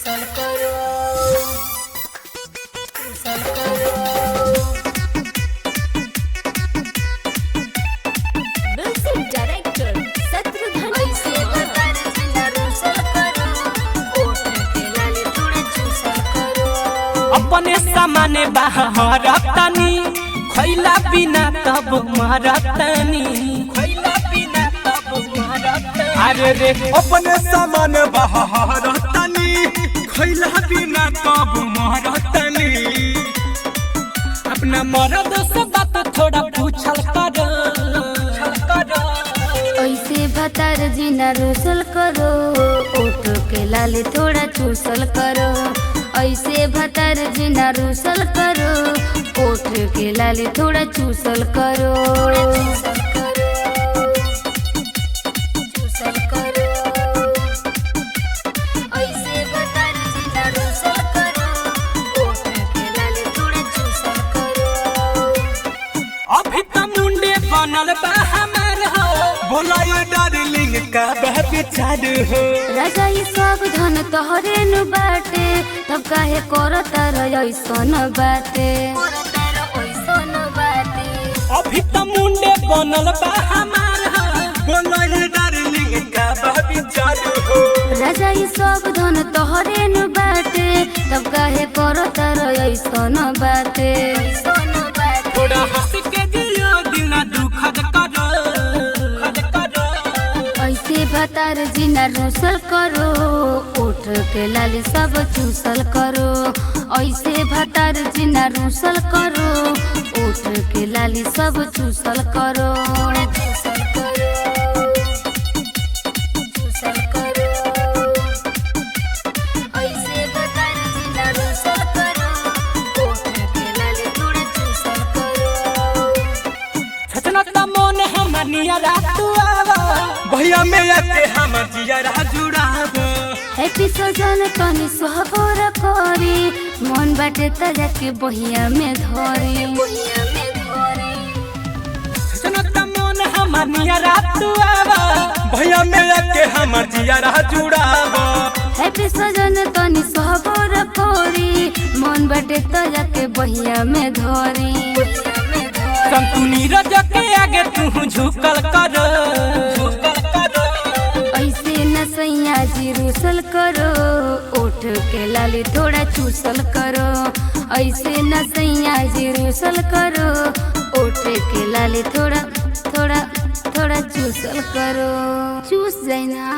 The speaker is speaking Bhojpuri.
चूसल करो, चूसल करो। म्यूजिक डायरेक्टर शत्रुघ्न ऐसे बता जिना चूसल करो, ओठ के लाली थोड़ा चूसल करो। अपने सामने बहरतनी खैला बिना तब मरतनी, खैला बिना तब मरतनी। अरे रे अपने सामान बहरतनी खैला बिना तब मरतनी। अपना मरद से बात थोड़ा पूछल करो, ऐसे भतार जिना रूसल करो, ओठ के लाली थोड़ा चूसल करो। ऐसे भतार जिना रूसल करो, ओठ के लाली थोड़ा चूसल करो, चूसल करो। ऐसे भतार जिना रूसल करो, ओठ के लाली थोड़ा चूसल करो। अभी तो मुंडे बनल बा हमार हो, बोला ये डार्लिंग का विचार हो। राजा ये सब धन तोहरे नु बाटे, तब काहे करता ऐसन बाटे। अभी तो मुंडे बनल बा हमार हो। बोला ये डार्लिंग का विचार हो। राजा ये सब धन तोहरे नु बाटे, तब काहे करता ऐसन बाटे। थोड़ा हंस के जियो दिल दुखद करो, ऐसे भतार जिना रूसल करो, ओठ के लाली सब चूसल करो। ऐसे भतार जिना रूसल करो, ओठ के लाली सब चूसल करो, चूसल करो, चूसल करो। ऐसे भतार जिना रूसल करो, ओठ के लाली थोड़ा चूसल करो। छचना त मन हमर नियरा तू आवा, भैया में आके हम जिया जुड़ाब। हैप्पी सजन तनी सोहबर करी, मन बाटे त जाके बहिया में धरी, बहिया में धरी। छचना त मन हमर नियरा तू आवा, भैया में आके हम जिया जुड़ाब। हैप्पी सजन तनी सोहबर करी, मन बाटे त जाके बहिया में धरी, बहिया में धरी। संतु नीरज के आगे तू झुकल कर, झुकल कर। ऐसे न सैया जी रूसल करो, ओठ के लाली थोड़ा चूसल करो। ऐसे न सैया जी रूसल करो, ओठ के लाली थोड़ा थोड़ा थोड़ा चूसल करो, चूस जाए ना।